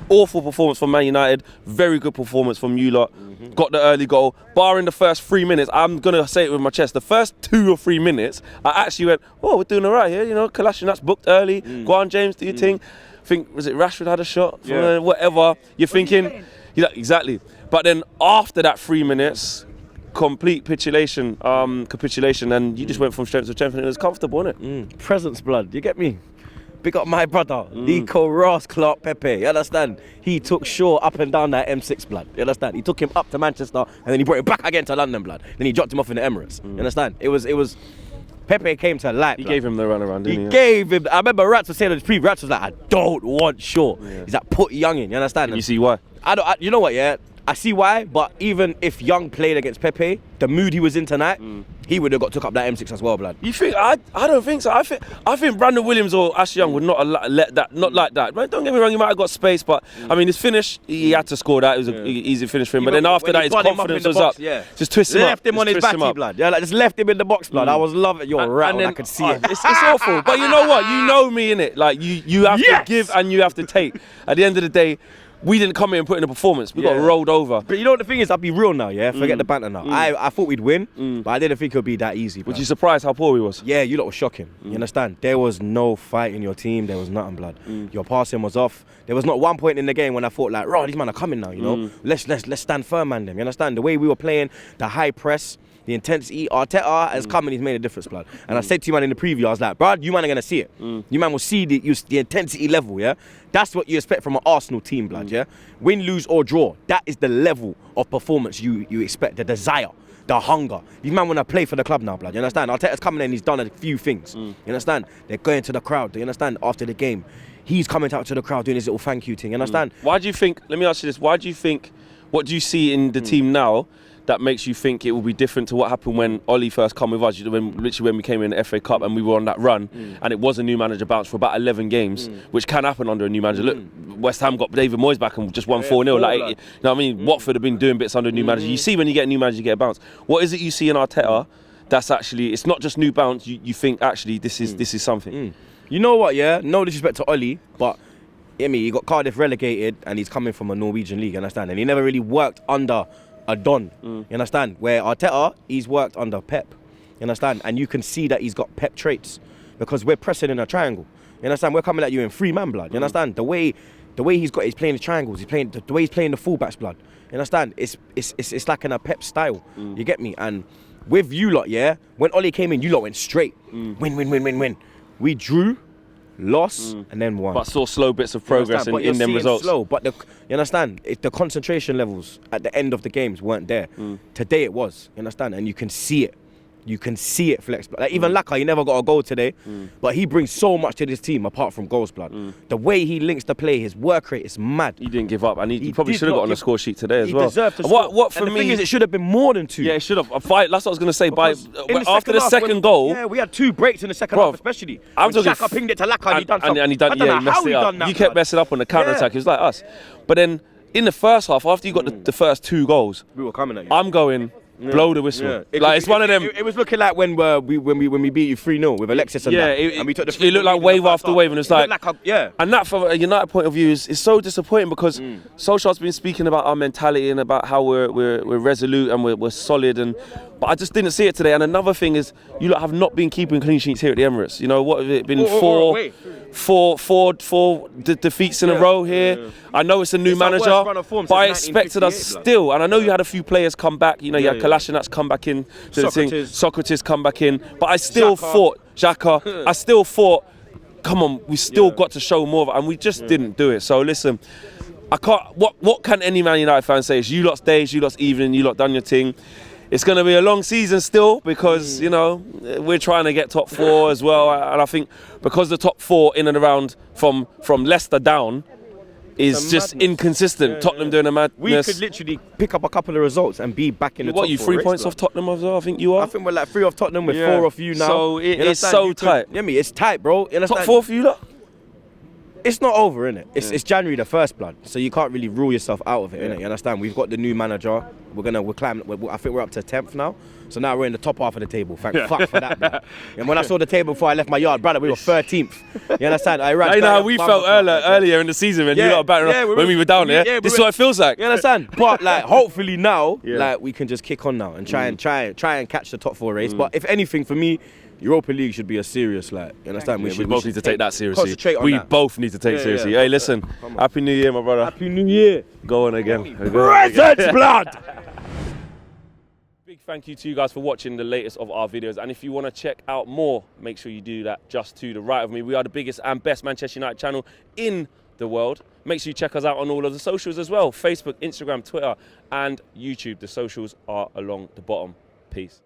Awful performance from Man United, very good performance from you lot. Got the early goal. Barring the first 3 minutes, I'm going to say it with my chest, the first 2 or 3 minutes, I actually went, oh, we're doing all right here. You know, Kolasinac booked early. Go on, James, do your thing. I think, was it Rashford had a shot? Whatever. You're thinking, exactly. But then after that 3 minutes, complete capitulation, and you just went from strength to strength, and it was comfortable, innit? Presence, blood, you get me? Big up my brother, Nico Ross, Clark Pepe, you understand? He took Shaw up and down that M6, blood, you understand? He took him up to Manchester, and then he brought him back again to London, blood. Then he dropped him off in the Emirates, you understand? It was, Pepe came to life. He gave him the runaround, didn't he? He gave him, I remember Rats was saying on his preview, Rats was like, I don't want Shaw. He's like, put Young in, you understand? And you see why? You know what, yeah? I see why, but even if Young played against Pepe, the mood he was in tonight, he would have took up that M6 as well, blood. You think? I don't think so. I think Brandon Williams or Ashley Young would not let that, not like that. Right? Don't get me wrong, he might have got space, but I mean, his finish, he had to score that. It was an easy finish for him. But then after that, his confidence was up. Just twist him up. Left him on his batty, blood. Yeah, like just left him in the box, blood. I was loving your rat. I could see it. It's awful. But you know what? You know me, innit? Like you have to give and you have to take. At the end of the day, we didn't come in and put in a performance. We got rolled over. But you know what the thing is? I'll be real now, yeah? Forget the banter now. I thought we'd win, but I didn't think it would be that easy. Was you surprised how poor we was? Yeah, you lot were shocking. You understand? There was no fight in your team. There was nothing, blood. Your passing was off. There was not one point in the game when I thought like, right, these men are coming now, you know? Let's stand firm, man, them. You understand? The way we were playing, the high press, the intensity, Arteta has come and he's made a difference, blood. And I said to you, man, in the preview, I was like, bruh, you man are going to see it. You man will see the intensity level, yeah? That's what you expect from an Arsenal team, blood, yeah? Win, lose or draw, that is the level of performance you expect, the desire, the hunger. These man want to play for the club now, blood, you understand? Arteta's coming in and he's done a few things, you understand? They're going to the crowd, you understand? After the game, he's coming out to the crowd doing his little thank you thing, you understand? Why do you think, let me ask you this, why do you think, what do you see in the team now that makes you think it will be different to what happened when Ollie first come with us, literally when we came in the FA Cup and we were on that run, and it was a new manager bounce for about 11 games, which can happen under a new manager. Look, West Ham got David Moyes back and just won 4-0. Like, you know what I mean? Watford have been doing bits under a new manager. You see when you get a new manager, you get a bounce. What is it you see in Arteta that's actually, it's not just new bounce, you think actually this is something? You know what, yeah? No disrespect to Ollie, but he got Cardiff relegated and he's coming from a Norwegian league, you understand? And he never really worked under a Don, you understand? Where Arteta, he's worked under Pep, you understand? And you can see that he's got Pep traits because we're pressing in a triangle, you understand? We're coming at you in 3-man, blood, you understand? The way he's playing the triangles, the way he's playing the fullbacks, blood, you understand? It's like in a Pep style, you get me? And with you lot, yeah, when Ollie came in, you lot went straight, win. We drew, lost, and then won. But saw slow bits of progress in them results. Slow, but you understand, the concentration levels at the end of the games weren't there. Today it was, you understand, and you can see it. You can see it flex. Like even Laka, he never got a goal today, but he brings so much to this team apart from goals, blood. The way he links the play, his work rate is mad. He didn't give up, and he probably should have got on the score sheet today as well. He deserved to score. What for and me? The thing is, it should have been more than 2. Yeah, it should have. That's what I was going to say. After the second goal, yeah, we had 2 breaks in the second half, especially. I'm talking. Xhaka pinged it to Laka, and he done something. And he done. Yeah, he messed it up. You kept messing up on the counter attack. It was like us. But then in the first half, after you got the first 2 goals, we were coming at you. I'm going. Blow the whistle. Yeah. It's one of them. It was looking like when we beat you 3-0 with Alexis and that. And we took the it looked like wave after wave, and it's like, yeah. And that from a United point of view is so disappointing because Solskjaer's been speaking about our mentality and about how we're resolute and we're solid, but I just didn't see it today. And another thing is, you lot have not been keeping clean sheets here at the Emirates. You know what have it been? Four defeats in a row here. I know it's a new manager, but I expected us still. And I know you had a few players come back. You know, you had Kolasinac come back in to the thing, Socrates come back in. But I still thought, Xhaka, I still thought, come on, we still got to show more of it, and we just didn't do it. So listen, I can't. What can any Man United fan say? It's you lot's days, you lot's evening, you lot done your thing. It's going to be a long season still because, you know, we're trying to get top 4 as well. And I think because the top 4 in and around from Leicester down is just inconsistent. Tottenham doing a madness. We could literally pick up a couple of results and be back in the top 4. What, you 3 points off Tottenham as well? I think you are? I think we're like 3 off Tottenham with 4 off you now. So it's so tight. It's tight, bro. Top 4 for you lot? It's not over, innit? It's January the 1st, blood. So you can't really rule yourself out of it, innit? You understand? We've got the new manager. We're climbing. I think we're up to 10th now. So now we're in the top half of the table. Thank fuck for that, blood. And when I saw the table before I left my yard, brother, we were 13th. You understand? You know how we felt earlier in the season when you lot were when we were down there. This is what it feels like. You understand? But like, hopefully now, like we can just kick on now and try and catch the top 4 race. But if anything, for me, Europa League should be a serious, like, you understand? We both need to take that seriously. Concentrate on we that. both need to take seriously. Hey, listen, Happy New Year, my brother. Happy New Year. Go on again. Presents, blood. Big thank you to you guys for watching the latest of our videos. And if you want to check out more, make sure you do that just to the right of me. We are the biggest and best Manchester United channel in the world. Make sure you check us out on all of the socials as well. Facebook, Instagram, Twitter, and YouTube. The socials are along the bottom. Peace.